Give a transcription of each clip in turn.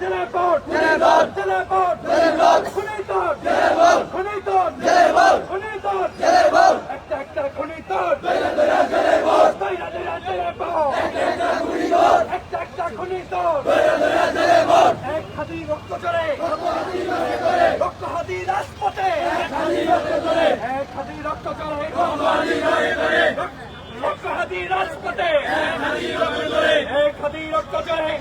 জেলেপট খুনিতর একটা একটা খুনিতর একটা একটা খুনিতর এক হাতি রক্ত চলে রক্ত হাতি রাজপথে এক হাতি রক্ত চলে রক্ত হাতি রাজপথে এক হাতি রক্ত চলে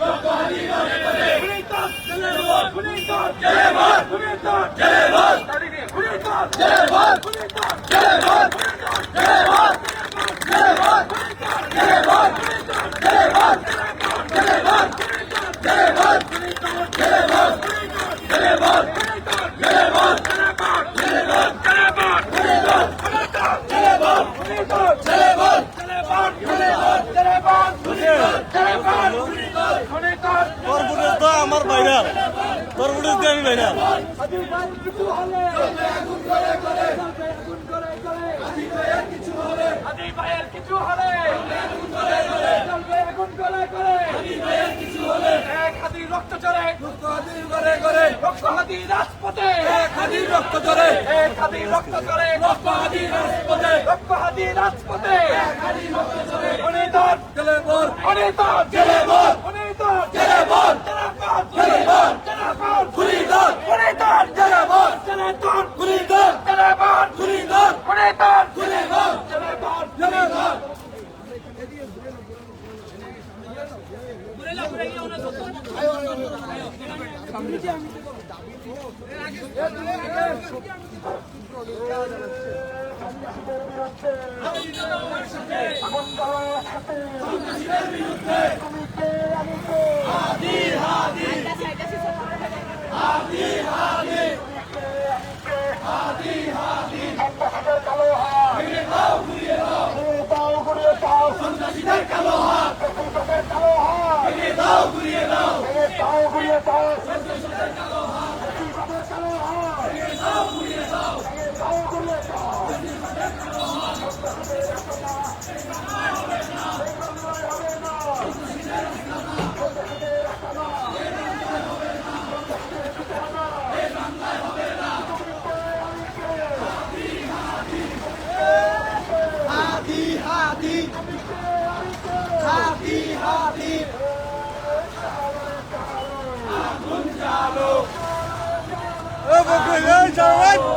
আমার ভাইরাল তোর বুঝে দিয়ে আমি ভাইরাল রক্ত চলে রক্ত হাতি রাজপথে রক্ত চলে রক্ত চলে রক্ত হাতি রাজপথে অনিতর অনিতর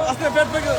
আজকে পেট পেকে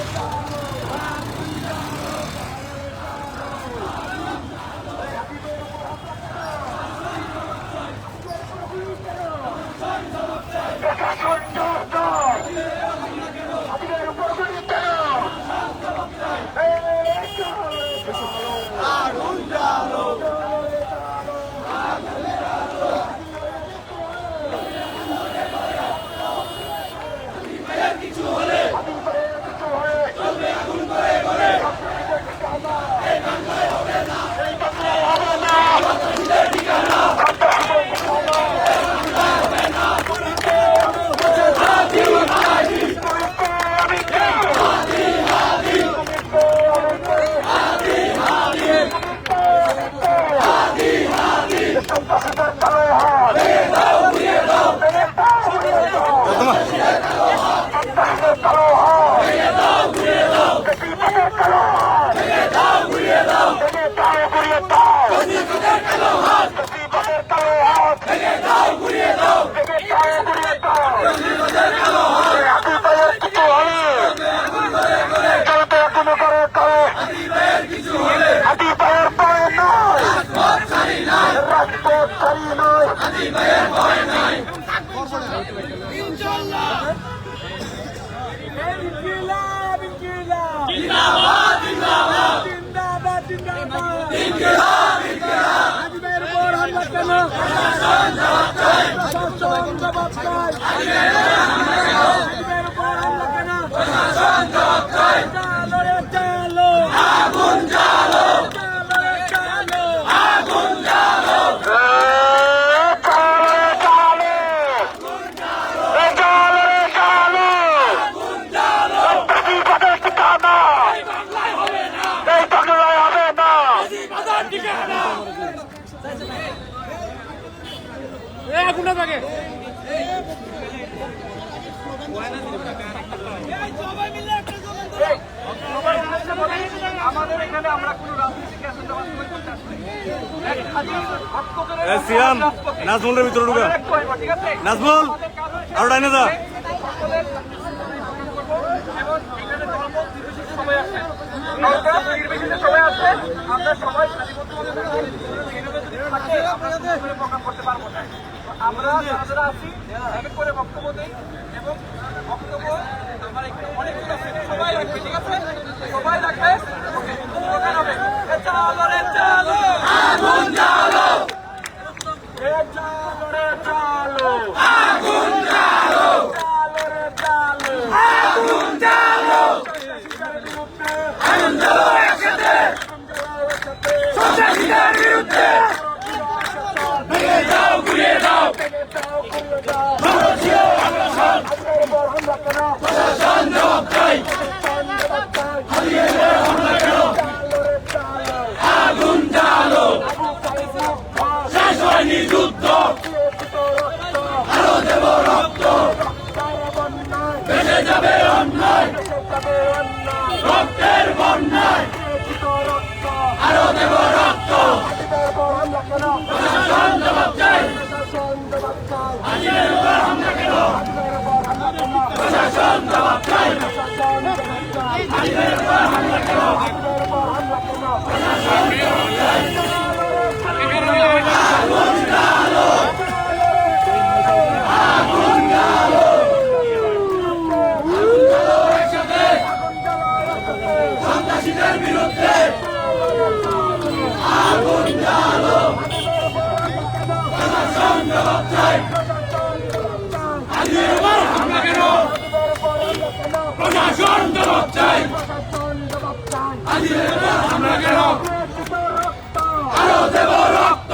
আগুনটা থাকে আমাদের এখানে আমরা কোনো রাজনীতিক এজেন্ডা বাস্তবায়ন করতে আসছি না। এক খাদির ভক্তদের সিয়াম নাজমুলের ভিতরে ঢুকা ঠিক আছে? নাজমুল আর ডাইনে যা এবং এখানে ধর্ম নির্বিশেষে সবাই আসে। ধর্ম নির্বিশেষে সবাই আসে। আমরা সবাই সারিবদ্ধভাবে থাকে, আমরা সুন্দর করে প্রোগ্রাম করতে পারবো না। আমরা যারা যারা আছি এক এক করে বক্তব্য দিই এবং বক্তব্য আমার এখানে অনেকগুলো আছে, সবাই রাখবে, ঠিক আছে? সবাই রাখবে। ওকে, স্লোগান হবে, এ চালো রে চালো, আগুন জ্বালো, এ চালো রে চালো, আগুন জ্বালো, চালো রে চালো, আগুন জ্বালো, সন্ত্রাসীদের বিরুদ্ধে আগুন জ্বালো একসাথে, আগুন জ্বালো একসাথে, সন্ত্রাসীদের বিরুদ্ধে ভেঙে দাও, ঘুরিয়ে দাও, ভেঙে দাও, ঘুরিয়ে দাও, ভারতীয় আগ্রাসন, আজকের পর হামলা কেন, প্রশাসন জবাব চাই, প্রশাসন জবাব চাই, হারিয়ে দেয় হামলা কেন, চালো রে চালো, আগুন জ্বালো, আবু সাইদ মুক্ত, শেষ হয়নি যুদ্ধ, আরো দেব রক্ত, ভেসে যাবে অন্যায়, রক্তের বন্যায়, আরো দেব রক্ত, প্রশাসন জবাব চাই, হাজিরের উপর হামলা কেন, প্রশাসন জবাব চাই, হাজিরের উপর হামলা কেন, প্রশাসন জবাব চাই, আগুন জ্বালো, আগুন জ্বালো, একসাথে সন্ত্রাসীদের বিরুদ্ধে আগুন জ্বালো, প্রশাসন জবাব চাই, হাজিরের উপর হামলা কেন, প্রশাসন জবাব চাই, হাজিরের উপর হামলা কেন, আরো দেব রক্ত,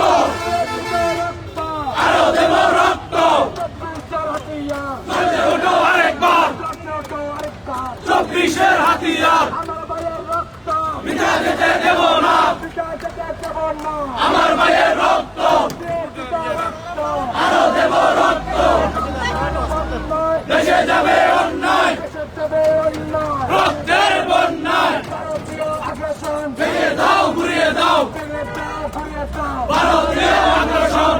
আরো দেব রক্ত, চলতে ওঠো আরেকবার, 24-এর হাতিয়ার মিটা যেতে দেব না, আমার ভাইয়ের রক্ত, আরো দেব রক্ত, দেশে যাবে অন্যায়, রক্তের বন্যায়, ভেঙে দাও, ঘুরিয়ে দাও, ভারতীয় আগ্রাসন,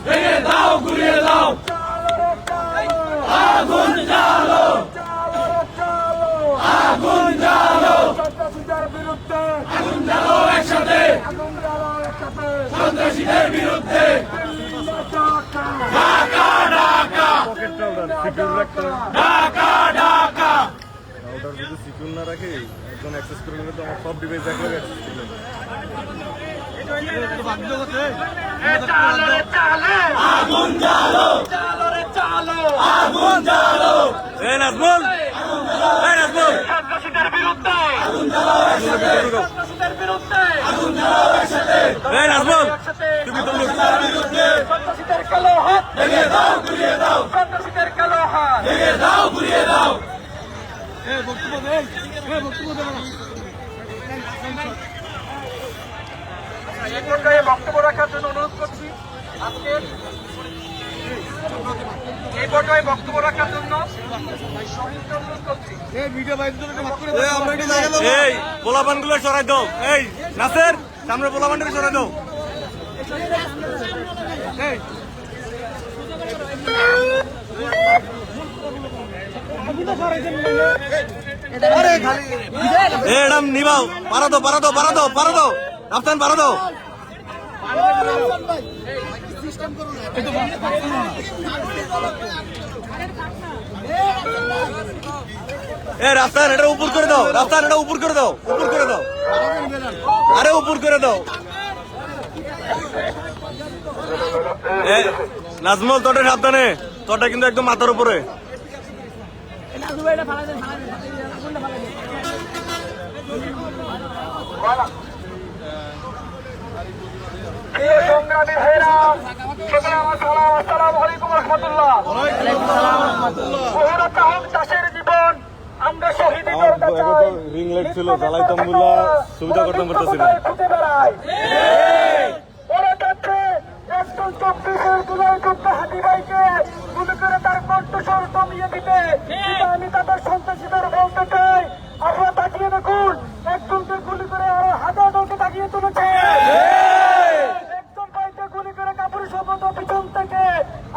ভেঙে দাও, ঘুরিয়ে দাও, আগুন জ্বালো, আগুন জ্বালো, আগুন জ্বালো একসাথে, সন্ত্রাসীদের বিরুদ্ধে ঢাকা ঢাকা, ঢাকা ঢাকা, রাউটার যদি সিকিউর না রাখে একজন অ্যাক্সেস করে নিলে তো আমার সব ডিভাইস একবার অ্যাক্সেস করবে আগুন জ্বালো, চালো রে চালো, আগুন জ্বালো, এই নাজমুল, এই নাজমুল সন্ত্রাসীদের বিরুদ্ধে আগুন জ্বালো, সন্ত্রাসীদের বিরুদ্ধে আগুন জ্বালো একসাথে, এই নাজমুল তুমি তো বিরুদ্ধে সন্ত্রাসীদের কালো হাত ভেঙে দাও, ঘুরিয়ে দাও, সন্ত্রাসীদের কালো হাত ভেঙে দাও, ঘুরিয়ে দাও। এই পর্যায়ে বক্তব্য রাখার জন্য অনুরোধ করছি। আজকে এই পর্যায়ে বক্তব্য রাখার জন্য অনুরোধ করছি। এই পোলাপানগুলো সরাই দাও, এই নাসের সামনে পোলাপানগুলো সরাই দাও, এডাম নিবাও, পারা দাও, পারা দাও, পারা দাও, পারা দাও, রাফসান পারা দাও, এ রাফসান এটা উপর করে দাও, রাফসান এটা উপর করে দাও, উপর করে দাও, আরে উপর করে দাও। নাজমুল তোটা সাবধানে, তোটা কিন্তু একদম মাথার উপরে। সংগ্রামী ভাইরা, আসসালামু আলাইকুম রহমতুল্লাহ। চাষের জীবন আমরা শহীদের রিং লাইট ছিল, জ্বালাইতাম গুলা সুবিধা করতাম পারতেছি না। খুঁজে বেড়াই ওরা যাচ্ছে একটু 24-এর জুলাই যোদ্ধা হাদি ভাইকে গুলি করে তার কণ্ঠস্বর দমিয়ে দিতে আমি তাদের সন্ত্রাসীদের বলতে চাই, আপনারা তাকিয়ে দেখুন, একজনকে গুলি করে আরো হাজার জনকে তাকিয়ে তুলেছে। একজন ভাইকে গুলি করে কাপড় সম্মত পিছন থেকে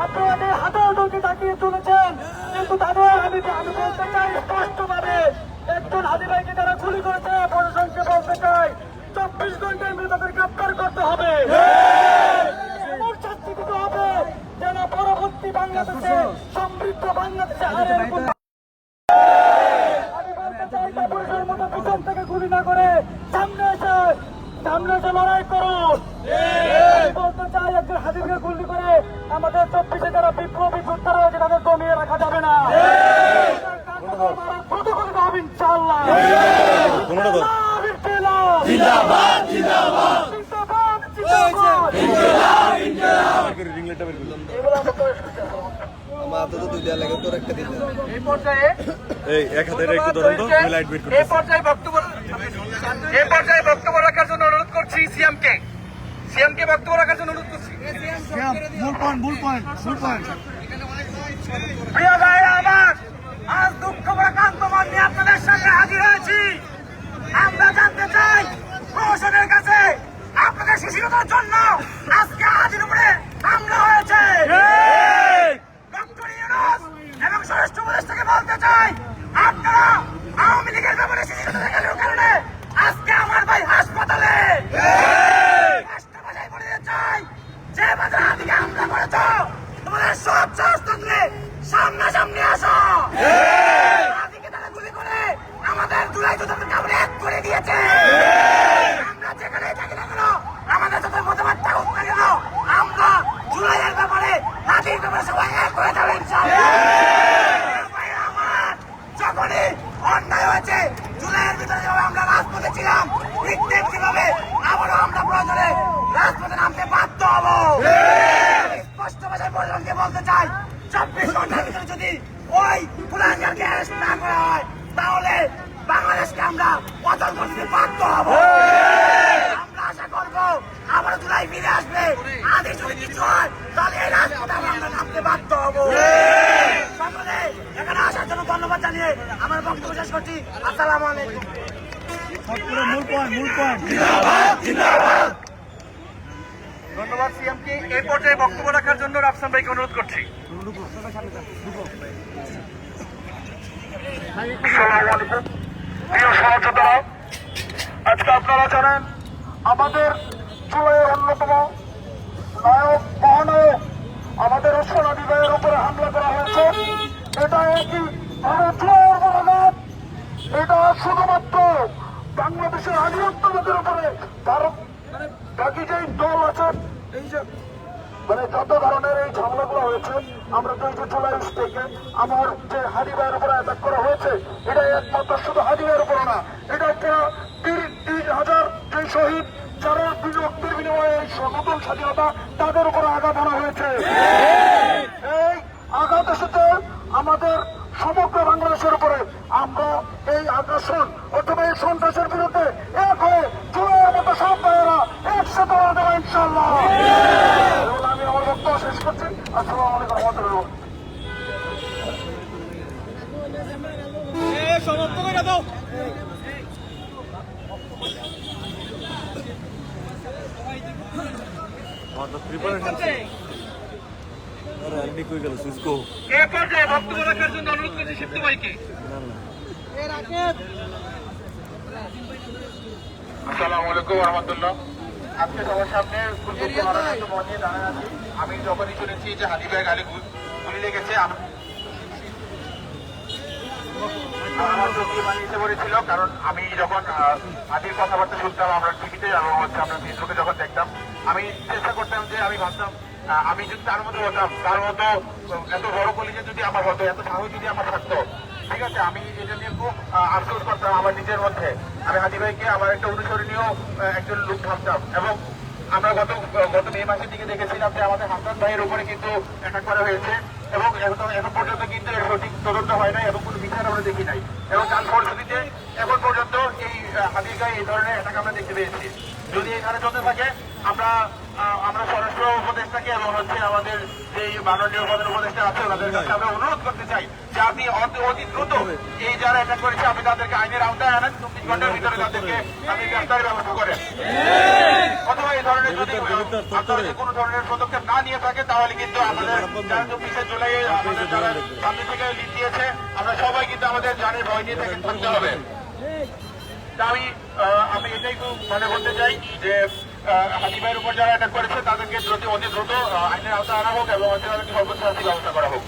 আপনারা হাজার জনকে তাকিয়ে তুলেছেন, কিন্তু তাদের আমি বলতে চাই স্পষ্টভাবে, একজন হাদি ভাইকে তারা গুলি করেছে, প্রশাসনকে বলতে চাই 24 ঘন্টার মধ্যে তাদের গ্রেপ্তার করতে হবে, এমন শাস্তি দিতে হবে যেন পরবর্তী বাংলাদেশে সমৃদ্ধ বাংলাদেশে হারের কোনো আমি বলতে চাই কাপুরুষের মতো পিছন থেকে গুলি না করে সামনে এসে লড়াই করুন। আমি বলতে চাই একজন হাজিরকে গুলি করে আমাদের 24-এ যারা বিপ্লবী যোদ্ধারা আছে তাদের দমিয়ে রাখা যাবে না, দ্রুত করে দেওয়া হবে ইনশাআল্লাহ। জিন্দাবাদ জিন্দাবাদ এই পর্যায়ে এই এক হাতে একটু ধরুন তো, আমি লাইট বের করতেছি। এই পর্যায়ে বক্তব্য রাখার জন্য অনুরোধ করছি সিএমকে বক্তব্য রাখার জন্য অনুরোধ করছি। প্রিয় ভাইরা আমার, আজ দুঃখ ভারাক্রান্তমান নিয়ে আপনাদের সামনে হাজির হয়েছি। আমরা জানতে চাই প্রশাসনের কাছে আপনাদের সুশীলতার জন্য আজকে হাজির উপরে হামলা হয়েছে। ডক্টর ইউনূস এবং স্বরাষ্ট্র উপদেষ্টাকে বলতে চাই, আপনারা আওয়ামী লীগের ব্যাপারে সুশীলতা দেখানোর কারণে আজকে আমার ভাই হাসপাতালে। রাষ্ট্রপতি বলে দিতে চাই, যে বাজার হাতিকে হামলা করেছ তোমাদের সব সাহস থাকলে সামনাসামনি আসো। হাতিকে তারা গুলি করে আমাদের জুলাই যোদ্ধাদের কামড়ে এক করে দিয়েছে। আমরা যেখানে থাকি না কেন, আমাদের সাথে মতামত থাকুক না কেন, আমরা জুলাইয়ের ব্যাপারে হাতির ব্যাপারে সবাই এক হয়ে যাবে ইনশাআল্লাহ। আমার যখনই অন্যায় হয়েছে জুলাইয়ের ভিতরে যেভাবে আমরা রাজপথে ছিলাম, ঠিক কিভাবে আবারও আমরা প্রয়োজনে রাজপথে নামতে বাধ্য হবো। স্পষ্ট ভাষায় প্রশাসনকে বলতে চাই, 24 ঘন্টার ভিতরে যদি ওই কুলাঙ্গারকে অ্যারেস্ট না করা হয় তাহলে বাংলাদেশকে আমরা অচল করতে বাধ্য হব। আমরা আশা করবো আবার জুলাই ফিরে আসবে, আদি যদি কিছু হয় তাহলে এই রাজপথে আমরা নামতে বাধ্য হব। সকলে এখানে আসার জন্য ধন্যবাদ জানিয়ে আমার বক্তব্য শেষ করছি। আসসালামু আলাইকুম। ধন্যবাদ সিএমকে। এই পর্যায়ে বক্তব্য রাখার জন্য রাফসান ভাইকে অনুরোধ করছি। প্রিয় সহযোদ্ধারা, আজকে আপনারা জানেন আমাদের জুলাইয়ের অন্যতম নায়ক মহানায়ক আমাদের ওসমান ভাইয়ের উপরে হামলা করা হয়েছে। এটা একই জুলাইয়ের মনোনাথ, এটা শুধুমাত্র বাংলাদেশের আধিপত্যবাদের উপরে ভারত বাকি যে দল আছে, এই যে যত ধরনের এই ঝামেলাগুলো হয়েছে, আমরা তো এই যে জুলাই থেকে আমার যে হাদি ভাইয়ের উপরে অ্যাটাক করা হয়েছে, এটা একমাত্র শুধু হাদি ভাইয়ের উপরে না, এটা 30,000 যে শহীদ যারা রক্তের বিনিময়ে নতুন স্বাধীনতা তাদের উপরে আঘাত আনা হয়েছে। এই আঘাত এসেছে আমাদের সমগ্র বাংলাদেশের উপরে। আমরা এই আগ্রাসন অথবা এই সন্ত্রাসের বিরুদ্ধে এক হয়ে জুলাইয়ের মতো সব ভাইয়েরা একসাথে হয়ে যাবো ইনশাআল্লাহ। আমি আমার বক্তব্য শেষ করছি। আসসালামু আলাইকুম ওয়া রাহমাতুল্লাহ। সমাপ্ত করে দাও। বক্তব্য রাখার জন্য অনুরোধ করছি শিপ্ত ভাইকে। আসসালামু আলাইকুম ওয়া রাহমাতুল্লাহ। আজকে সবার সামনে নিয়ে দাঁড়ায় আছি। আমি যখনই শুনেছি যে হাদি ভাই গালি গুলি লেগেছে আমার চোখে বানিয়ে পড়েছিল, কারণ আমি যখন হাদির কথাবার্তা শুনতাম আমরা টিভিতে এবং আমরা ফেসবুকে যখন দেখতাম, আমি চেষ্টা করতাম যে আমি ভাবতাম আমি যদি তার মতো হতাম, তার মতো এত বড় কলিজে যদি আমার হতো, এত সাহস যদি আমার থাকতো, ঠিক আছে, আমি এটা নিয়ে খুব আফসোস করতাম আমার নিজের মধ্যে। আমি হাদি ভাইকে আমার একটা অনুসরণীয় একজন লোক ভাবতাম। এবং আমরা গত মে মাসের দিকে দেখেছিলাম যে আমাদের হাসান ভাইয়ের উপরে কিন্তু অ্যাটাক করা হয়েছে এবং এখন পর্যন্ত কিন্তু এর সঠিক তদন্ত হয় নাই এবং কোনো বিচার আমরা দেখি নাই। এবং তার ফলশ্রুতিতে এখন পর্যন্ত এই হাদির গায়ে এই ধরনের অ্যাটাক আমরা দেখতে পেয়েছি। যদি এখানে চলতে থাকে আমরা স্বরাষ্ট্র উপদেষ্টাকে এবং হচ্ছে আমাদের যে মাননীয় প্রধান উপদেষ্টা আছে ওনাদের কাছে আমরা অনুরোধ করতে চাই যে আপনি অতি দ্রুত এই যারা অ্যাটাক করেছে আপনি তাদেরকে আইনের আওতায় আনেন 24 ঘন্টার ভিতরে তাদেরকে আপনি গ্রেফতারের ব্যবস্থা করেন অথবা এই ধরনের যদি আপনারা কোনো ধরনের পদক্ষেপ না নিয়ে থাকে তাহলে কিন্তু আমাদের যারা 24 জুলাই আমাদের যারা সামনে থেকে লিড দিয়েছে আমরা সবাই কিন্তু আমাদের জানের ভয় নিয়ে থাকতে হবে। আমি এটাই খুব মনে করতে চাই যে হাদি ভাইয়ের উপর যারা অ্যাটাক করেছে তাদেরকে অতি দ্রুত আইনের আওতায় আনা হোক এবং তাদেরকে সর্বোচ্চ শাস্তির ব্যবস্থা করা হোক।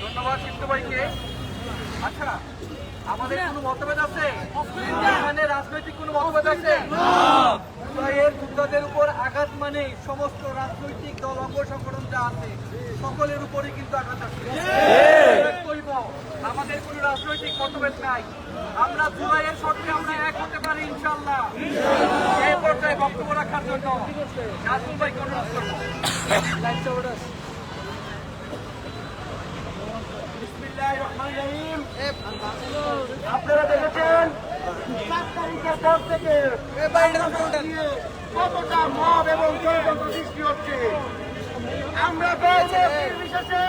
ধন্যবাদ সিদ্ধু ভাইকে। আচ্ছা, আমাদের কোনো মতভেদ আছে? এখানে রাজনৈতিক কোনো মতভেদ আছে? জুলাইয়ের যোদ্ধাদের উপর আঘাত মানে সমস্ত রাজনৈতিক দল অঙ্গ সংগঠন যা আছে সকলের উপরে কিন্তু আঘাত আছে। আমাদের কোনো রাজনৈতিক মতভেদ নাই। আমরা জুলাইয়ের স্বর্গে আমরা এক হতে পারি ইনশাল্লাহ। এই পর্যায়ে বক্তব্য রাখার জন্য নাজমুল ভাইকে অনুরোধ করবো। আপনারা দেখেছেন 7 তারিখের পর থেকে কতটা মব এবং ষড়যন্ত্র সৃষ্টি হচ্ছে। আমরা বিশেষে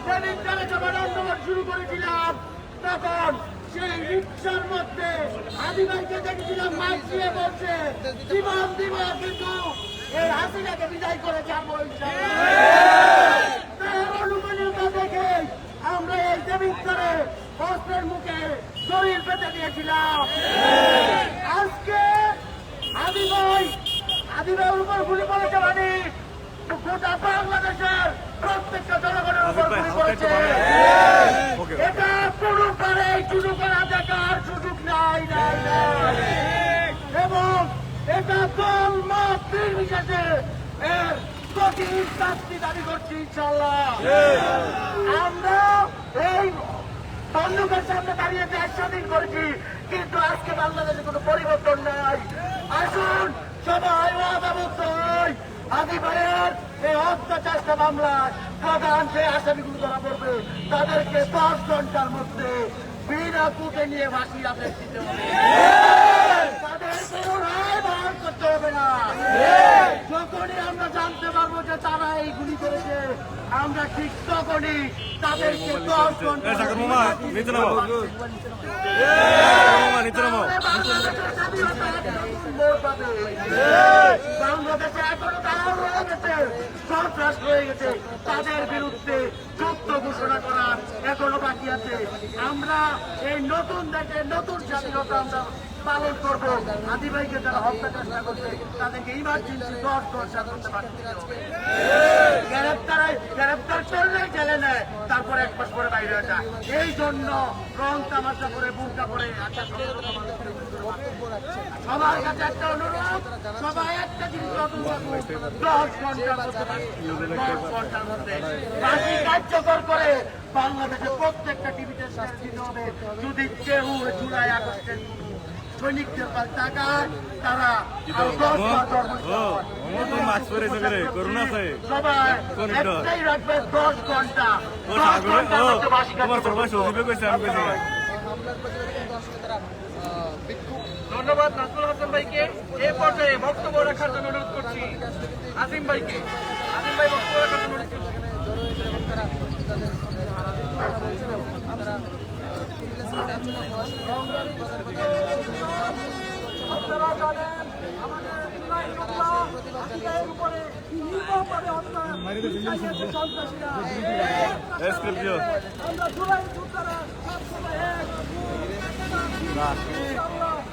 সেদিন যারা যখন আন্দোলন শুরু করেছিলাম তখন সেই রিক্সার মধ্যে আদিবাসীকে দেখেছিলাম মাইক দিয়ে বলছে জীবন দিব কিন্তু এই হাসিনাকে বিদায় করে যাবো অনুমানতা দেখে আমরা এই দেবিত্তরে অস্ত্রের মুখে শরীর পেতে দিয়েছিলাম। আজকে আদিবাসীর উপর গুলি করেছে মানে গোটা বাংলাদেশের প্রত্যেকটা জনগণের উপর গুলি করেছে। এটা পুরোপুরি শুরু করা দেখার সুযোগ নাই এবং এটা দল মত নির্বিশেষে এর কঠিন শাস্তি দাবি করছি ইনশাল্লাহ। আমরা এই বন্ধুকের সামনে দাঁড়িয়ে 100 দিন করেছি কিন্তু আজকে বাংলাদেশে কোনো পরিবর্তন নাই। আসুন সবাই ওয়াদাবদ্ধ হই আদি ভাইয়ের এই হত্যা চেষ্টা মামলায় প্রধান যে আসামিগুলো ধরা পড়বে তাদেরকে 10 ঘন্টার মধ্যে বিনা কুটে নিয়ে ফাঁসি আদেশ দিতে হবে। তাদের কোনো রায় বহন করতে হবে না। যখনই আমরা জানতে পারবো যে তারা এই গুলি করেছে আমরা ঠিক তখনই তাদেরকে 10 ঘন্টা বাংলাদেশে এখনো তারা রয়ে গেছে, সন্ত্রাস রয়ে গেছে, তাদের বিরুদ্ধে যুদ্ধ ঘোষণা করার এখনো বাকি আছে। আমরা এই নতুন দেশে নতুন স্বাধীনতা আমরা পালন করবো। আদিবাসীকে যারা হত্যা চেষ্টা করছে তাদেরকে ইমার্জেন্সি 10 ঘন্টা করতে পারতে হবে। গ্রেপ্তার করলে জেলে নেয়, তারপর 1 মাস পরে বাইরে যায়। এই জন্য রং তামাশা করে বুকা করে সবার কাছে একটা অনুরোধ, সবাই একটা জিনিস 10 ঘন্টার মধ্যে ফাঁসি কার্যকর করে বাংলাদেশে প্রত্যেকটা টিভিতে শাস্তি দিতে হবে। যদি কেউ জুলাই আগস্টের সৈনিকদের টাকায় তারা সবাই একটাই রাখবে 10 ঘন্টা। ধন্যবাদ নাজমুল হাসান ভাইকে। এ পর্যায়ে বক্তব্য রাখার জন্য অনুরোধ করছি আজিম ভাইকে। আজিম ভাই বক্তব্য রাখার জন্য অনুরোধ করছি। আপনারা জানেন আমাদের উপরে নির্মমভাবে হত্যা সন্ত্রাসীরা। আমরা জুলাই যোদ্ধারা সবসময়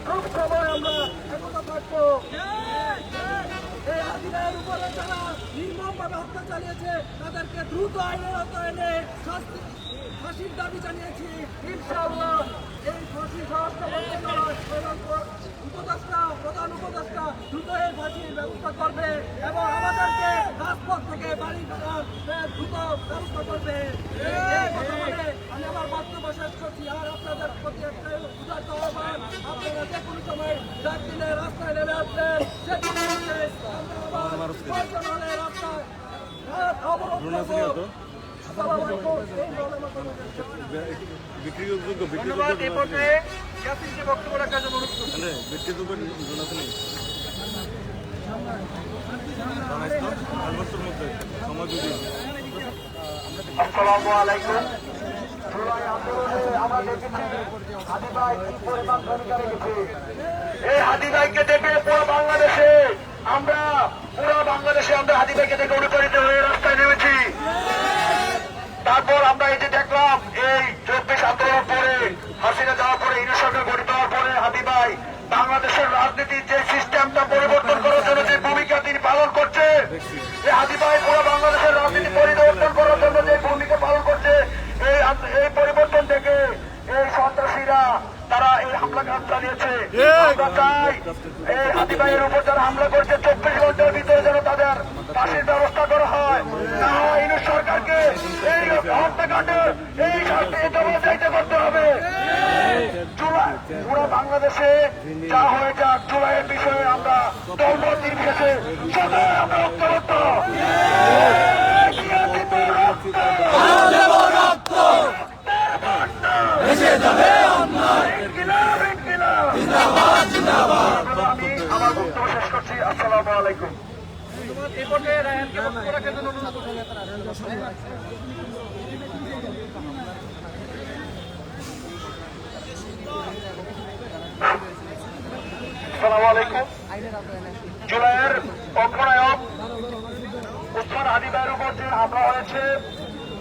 সব সময় আমরা একতা থাকবো। এই আদিবাসীর উপরে যারা নির্মমভাবে হত্যা চালিয়েছে তাদেরকে দ্রুত আইনের আওতায় এনে ফাঁসির দাবি জানিয়েছি ইনশাআল্লাহ। এই ফাঁসি সংস্থা উপদেষ্টা প্রধান উপদেষ্টা দ্রুত এই ফাঁসির ব্যবস্থা করবে এবং আমাদেরকে রাজপথ থেকে বাড়ি ফেরার দ্রুত ব্যবস্থা করবে। আমি আমার বক্তব্য শেষ করছি। আর আপনাদের প্রতি একটাই উদারত আহ্বান, আপনারা যে কোনো সময় ডাক দিলে রাস্তায় নেমে আসবেন। সেদিন রাস্তায় ধন্যবাদ। এ পর্যায়ে ইয়াসিনকে বক্তব্য রাখার জন্য অনুরোধ করছি। আসসালামু আলাইকুম। জুলাই আন্দোলনে আমরা দেখেছি হাদি ভাই কি পরিমাণ ভূমিকা রেখেছে। এই হাদি ভাইকে দেখে পুরো বাংলাদেশে আমরা হাদি ভাইকে দেখে অনুপ্রাণিত হয়ে রাস্তায় নেমেছি। তারপর আমরা এই যে দেখলাম এই 24 আন্দোলন পরে হাসিনা যাওয়ার পরে ইউনিট সরকার গঠিত হওয়ার পরে হাদি ভাই বাংলাদেশের রাজনীতির যে সিস্টেমটা পরিবর্তন করার জন্য যে ভূমিকা তিনি পালন করছে, এই হাদি ভাই পুরো বাংলাদেশের রাজনীতি পরিবর্তন করার জন্য যে ভূমিকা পালন করছে, এই পরিবর্তন থেকে এই সন্ত্রাসীরা তারা এই হামলা চালিয়েছে। আমরা চাই এই হাদি ভাইয়ের উপর যারা হামলা করছে 24 ঘন্টার ভিতরে যেন তাদের ফাঁসির ব্যবস্থা করা হয়। না হয় ইউনিট সরকারকে এই হত্যাকাণ্ডের এই শাস্তি চাইতে করতে হবে। পুরো বাংলাদেশে যা হয়ে যাক, জুলাইয়ের বিষয়ে আমরা দলমত নির্বিশেষে সবাই আমরা ঐক্যবদ্ধ। আমি আমার বক্তব্য শেষ করছি। আসসালামু আলাইকুম। আসসালামু আলাইকুম। জুলাইয়ের অগ্রনায়ক উসমান হাদি ভাইয়ের উপর যে হামলা হয়েছে,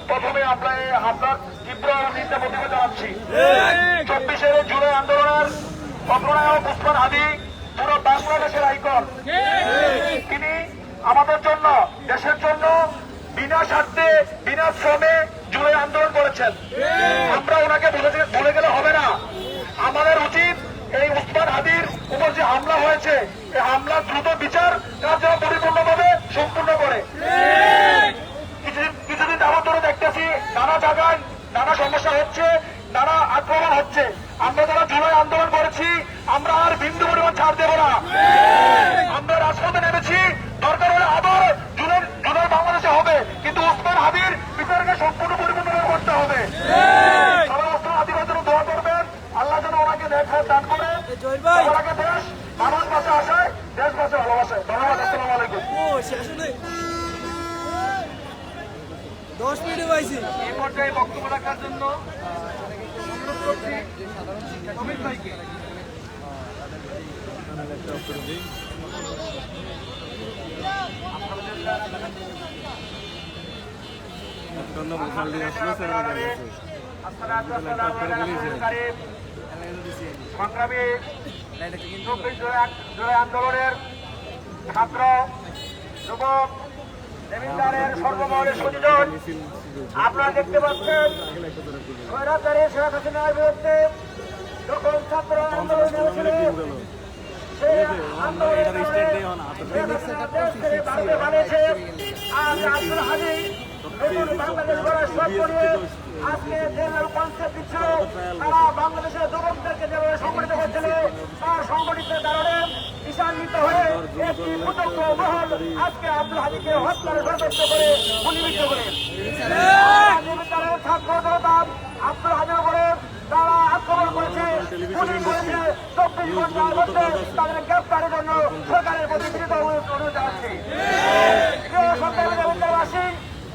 প্রথমে আমরা এই হামলার তীব্র নিন্দা প্রতিবাদ জানাচ্ছি। 24 জুলাই আন্দোলনের অগ্রনায়ক উসমান হাদি পুরো বাংলাদেশের আইকন। তিনি আমাদের জন্য, দেশের জন্য বিনা স্বার্থে বিনা শ্রমে জুলাই আন্দোলন করেছেন। আমরা ওনাকে ভুলে গেলে হবে না। আমাদের উচিত এই উসমান হাদির উপর যে হামলা হয়েছে, এই হামলার দ্রুত বিচার কাজ যেন পরিপূর্ণভাবে সম্পূর্ণ করে। কিছুদিন যাবত ধরে দেখতেছি নানা জায়গায় নানা সমস্যা হচ্ছে, নানা আক্রমণ হচ্ছে। আমরা যারা জুলাই আন্দোলন করেছি, আমরা আর বিন্দু পরিমাণ ছাড় দেব না। আমরা রাজপথে নেমেছি, দরকার হলে আবার জুলাই বাংলাদেশে হবে, কিন্তু উসমান হাদির বিচারকে সম্পূর্ণ পরিপূর্ণভাবে করতে হবে। সবাই উসমান হাদির জন্য দোয়া করবেন, আল্লাহ যেন ওনাকে দেখা দান করে। ওনাকে দেশ মানুষ বাসে আসায়, দেশ বাসে ভালোবাসে। ধন্যবাদ। আসসালামু আলাইকুম। 10 মিনিট পাইছি। এই পর্যায়ে বক্তব্য রাখার জন্য অনুরোধ করছি অমিত ভাইকে। সংগ্রামী 24 জুলাই আন্দোলনের ছাত্র, যুবক, জমিদারের সর্বমহলের সুযোজন, আপনারা দেখতে পাচ্ছেন স্বৈরাচারী শেখ হাসিনার বিরুদ্ধে যখন ছাত্র আন্দোলন হয়েছিল, সেই আন্দোলনের কারণে শেখ হাসিনা দেশ ছেড়ে ভারতে পালিয়েছে। আজ আব্দুল হাদি নতুন বাংলাদেশ গড়ার স্বপ্ন নিয়ে আজকে জেনারেল কনসেপ্ট দিচ্ছে। তারা বাংলাদেশের যুবকদেরকে যেভাবে সংগঠিত করছিল, তার সংগঠিতের কারণে ঈশান্বিত হয়ে একটি কুচক্র মহল আজকে আব্দুল হাদিকে হত্যার ষড়যন্ত্র করে গুলিবিদ্ধ করে ছাত্র জনতা আব্দুল হাদির উপরে তারা আক্রমণ করেছে, গুলি করেছে। 24 ঘন্টার মধ্যে তাদের গ্রেফতারের জন্য সরকারের প্রতি বিনীত অনুরোধ জানাচ্ছি।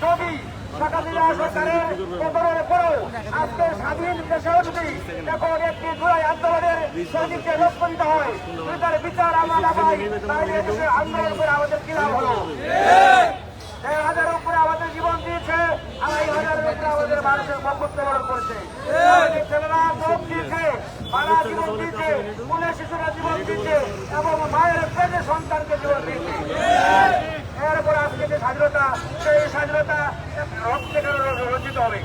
যদি শেখ হাসিনা সরকারের পতনের পরেও আজকে স্বাধীন দেশেও যদি এখন একটি জুলাই আন্দোলনের সৈনিককে লক্ষ্য দিতে হয়, তার বিচার আমরা না পাই, তাহলে দেশে আন্দোলন করে আমাদের কি লাভ হলো? 1,000-এর উপরে আমাদের জীবন দিয়েছে, 2,500-এর উপরে আমাদের মানুষের সম্পদ বরণ করেছে, ছেলেরা ভোট দিয়েছে, মারা জীবন দিয়েছে, স্কুলের শিশুরা জীবন দিয়েছে এবং মায়ের পেটে সন্তানকে জীবন দিয়েছে। এরপর আজকে যে স্বাধীনতা, সেই স্বাধীনতা রক্তে রঞ্জিত হবে।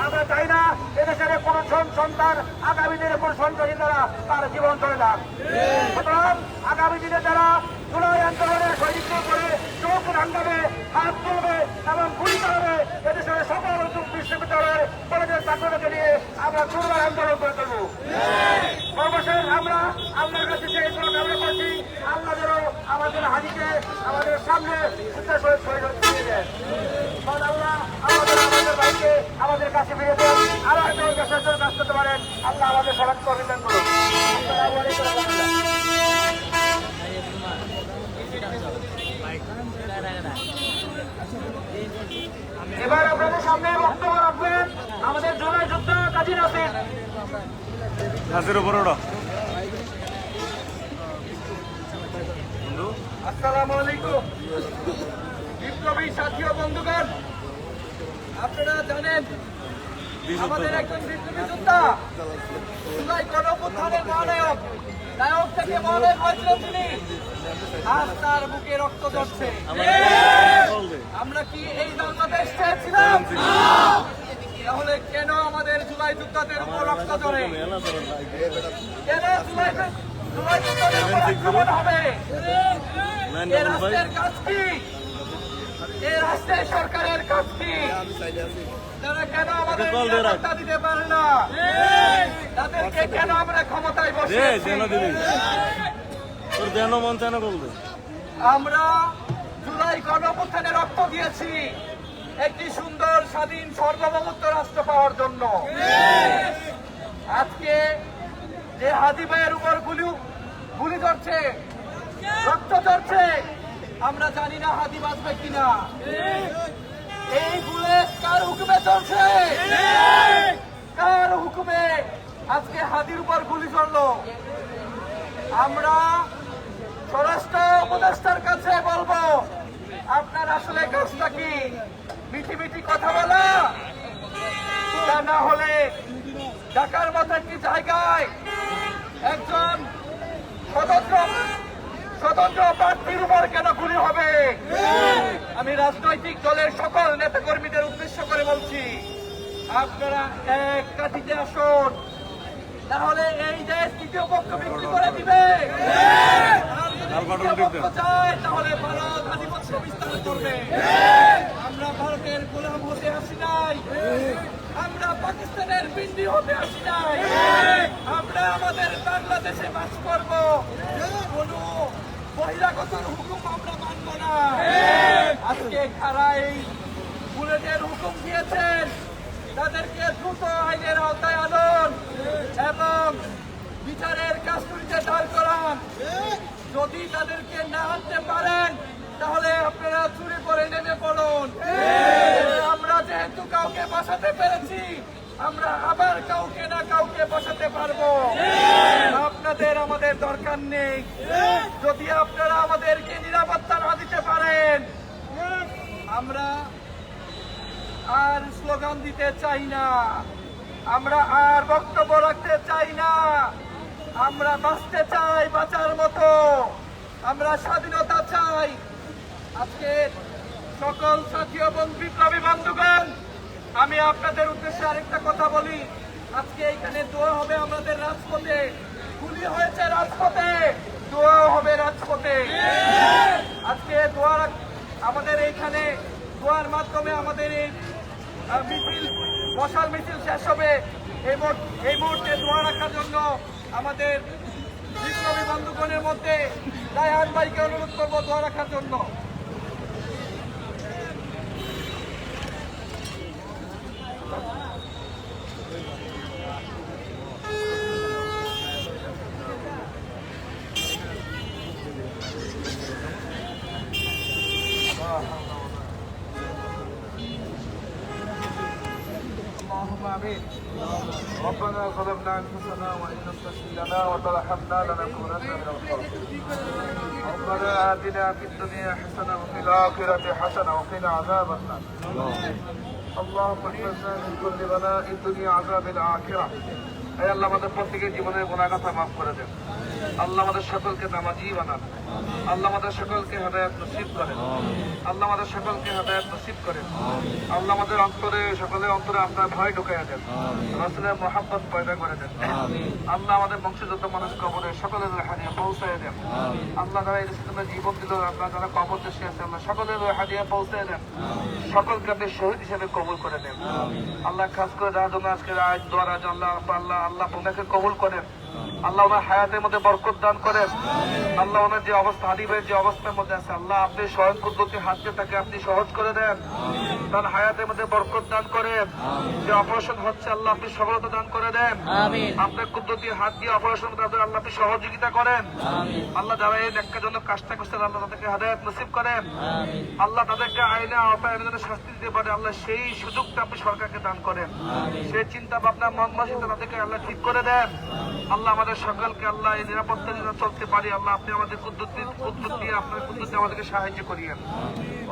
আমরা চাই না এদেশের কোন সন্তান আগামী দিনে কোন সন্তানী দ্বারা তার জীবন চলে যাক। সুতরাং আগামী দিনে যারা জুলাই আন্দোলনের সৈনিকদের করে চোখ রাঙাবে, হাত তুলবে এবং গুলি চালাবে, এদেশের সকল বিশ্ববিদ্যালয়ের কলেজের ছাত্রদেরকে নিয়ে আমরা জুলাই আন্দোলন করে তুলব। সর্বশেষ আমরা আল্লাহর কাছে সেই কামনা করছি, আল্লাহ যেন আমাদের হাজিকে আমাদের সামনে দিয়ে দেন। আল্লাহ আমাদের ভাইকে আমাদের কাছে ফিরে দেন, আরো একটা কাছে কাজ করতে পারেন। আল্লাহ আমাদের সবাইকে অভিনন্দন করুন। আসসালামু আলাইকুম ওয়া রাহমাতুল্লাহ। এবার আপনাদের সামনে বক্তব্য রাখবেন আমাদের জুলাই যোদ্ধা কাজী নাসির। গাছের উপর ওটা আসসালামু আলাইকুম বিপ্লবী সাথী ও বন্ধুগণ, আপনারা জানেন আমাদের একজন বিপ্লবী যোদ্ধা জুলাই গণঅভ্যুত্থানের মহানায়ক, নায়ক থেকে মহানায়ক হয়েছিলেন তিনি। আজ তার বুকে রক্ত ঝরছে। আমরা কি এই বাংলাদেশ চেয়েছিলাম? তাহলে কেন আমাদের জুলাই যোদ্ধাদের উপর রক্ত ঝরে? কেন জুলাই যোদ্ধাদের উপর আক্রমণ হবে? এ রাষ্ট্রের কাজ কি? এ রাষ্ট্রের সরকারের কাজ কি? তারা কেন আমাদের নিরাপত্তা দিতে পারে না? তাদেরকে কেন আমরা ক্ষমতায় বসিয়েছি? আমরা জুলাই গণঅভ্যুত্থানে রক্ত দিয়েছি একটি সুন্দর স্বাধীন সার্বভৌমত্ব রাষ্ট্র পাওয়ার জন্য। আজকে যে হাদি ভাইয়ের উপর গুলি ধরছে, রক্ত ধরছে, আমরা জানি না হাদি বাঁচবে কিনা। এই বুলেট কার হুকুমে চলছে? কার হুকুমে আজকে হাদির উপর গুলি চললো? আমরা স্বরাষ্ট্র উপদেষ্টার কাছে বলবো, আপনার আসলে কাজটা কি? মিঠি মিঠি কথা বলা, তা না হলে ঢাকার মতো একটি জায়গায় একজন স্বতন্ত্র প্রার্থীর উপর কেন গুলি হবে? আমি রাজনৈতিক দলের সকল নেতাকর্মীদের উদ্দেশ্য করে বলছি, আপনারা এক কাঠিতে আসুন, তাহলে এই দেশ তৃতীয় পক্ষ বিক্রি করে দিবে। চায় তাহলে ভারত আধিপত্য বিস্তার করবে। আমরা ভারতের গোলাম হতে আসি নাই, আমরা পাকিস্তানের বিন্দি হতে আসি নাই। আমরা আমাদের বাংলাদেশে বাস করব, কোন বহিরাগতর হুকুম আমরা মানব না। আজকে কারা এই বুলেটের হুকুম দিয়েছেন তাদেরকে দ্রুত আইনের আওতায় আনুন এবং বিচারের কাস্টডিতে দাঁড় করান। যদি তাদেরকে না আনতে পারেন তাহলে আপনারা চুরি করে নেমে পড়ুন। আমরা যেহেতু কাউকে বাঁচাতে পেরেছি, আমরা আবার কাউকে না কাউকে বাঁচাতে পারবো। আপনাদের আমাদের দরকার নেই। যদি আপনারা আমাদেরকে নিরাপত্তা না দিতে পারেন, আমরা আর স্লোগান দিতে চাই না, আমরা আর বক্তব্য রাখতে চাই না। আমরা বাঁচতে চাই বাঁচার মতো, আমরা স্বাধীনতা চাই। আজকে সকল সাথী এবং বিপ্লবী বন্ধুগণ, আমি আপনাদের উদ্দেশ্যে আরেকটা কথা বলি। আজকে এখানে দোয়া হবে আমাদের রাজপথে, গুলি হয়েছে রাজপথে, দোয়া হবে রাজপথে। আজকে আমাদের এইখানে দোয়ার মাধ্যমে আমাদের এই মিছিল, মশাল মিছিল শেষ হবে। এই মুহূর্তে দোয়া রাখার জন্য আমাদের বিপ্লবী বন্ধুগণের মধ্যে রায়হান ভাইকে অনুরোধ করবো দোয়া রাখার জন্য। اللهم امين. ربنا ظلمنا انفسنا وان لم تغفر لنا وترحمنا لنكونن من الخاسرين. ربنا آتنا في الدنيا حسنة وفي الآخرة حسنة وقنا عذاب النار. اللهم احفظنا من كل بلاء الدنيا عذاب الآخرة. হে আল্লাহ, আমাদের প্রত্যেকের জীবনের গুনাহ কথা মাফ করে দেন। আল্লাহ আমাদের সকলকে নামাজি বানান। আল্লাহ আমাদের সকলকে হেদায়েত নসিব করেন। আল্লাহ আমাদের সকলকে হেদায়েত নসিব করেন। আল্লাহ আমাদের অন্তরে, সকলের অন্তরে আপনার ভয় ঢুকাইয়া দেন, রাসূলের মুহাব্বত পয়দা করে দেন। আল্লাহ আমাদের বংশগত মানুষ কবরে সকলের হাদিয়া পৌঁছায় দেন। আল্লাহ যারা এই দেশে জীবন দিল, আপনার যারা কবর দেশে আছে, আল্লাহ সকলের হাদিয়া পৌঁছায় দেন। সকলকে আপনি শহীদ হিসেবে কবুল করে নেন। আল্লাহ খাস করে যার জন্য আজকের আজ দোয়ার আজ আল্লাহ আল্লাহ আল্লাহ আপনাকে কবুল করেন। আল্লাহ ওনার হায়াতের মধ্যে বরকত দান করেন। আল্লাহ ওনার যে অবস্থা, হাদি ভাইয়ের যে অবস্থার মধ্যে আছে, আল্লাহ আপনি স্বয়ং কুদরতি হাত দিয়ে তাকে আপনি সহজ করে দেন, তার হায়াতের মধ্যে বরকত দান করেন। যে অপারেশন হচ্ছে আল্লাহ আপনি সফলতা দান করে দেন। আপনার কুদরতি হাত দিয়ে অপারেশন তাদের আল্লাহ আপনি সহযোগিতা করেন। আল্লাহ যারা এই নেককার জন্য কাজটা করছেন আল্লাহ তাদেরকে হেদায়েত নসিব করেন। আল্লাহ তাদেরকে আইনে আওতায় এনে যেন শাস্তি দিতে পারে আল্লাহ সেই সুযোগটা আপনি সরকারকে দান করেন। সেই চিন্তা ভাবনা মন মানসিকতা তাদেরকে আল্লাহ ঠিক করে দেন। আল্লাহ আমাদের সকলকে আল্লাহ এই নিরাপত্তা যেন চলতে পারি আল্লাহ আপনি আমাদের কুদরত দিয়ে আপনার কুদরতে আমাদেরকে সাহায্য করিয়েন।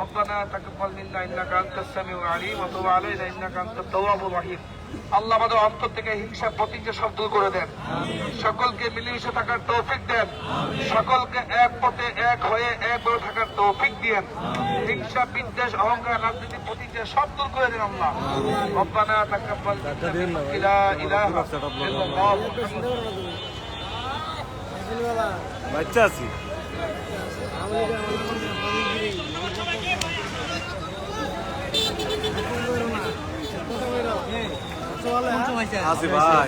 রব্বানা তাকাব্বাল মিন্না ইন্নাকা আনতাস সামিউল আলিম ওয়া তুব আলাইনা ইন্নাকা আনতাত তাওয়াবুর রহিম। আল্লাহ আমাদের অন্তর থেকে হিংসা প্রতিজ্ঞা সব দূর করে দেন। সকলকে মিলেমিশে থাকার তৌফিক দেন। সকলকে এক পথে এক হয়ে একভাবে থাকার তৌফিক দিয়েন। হিংসা বিদ্বেষ অহংকার রাজনীতি প্রতিজ্ঞা সব দূর করে দেন আল্লাহ। রব্বানা তাকাব্বাল মিন্না লা ইলাহা ইল্লাল্লাহ বাচ্চা আছি আছি ভাই।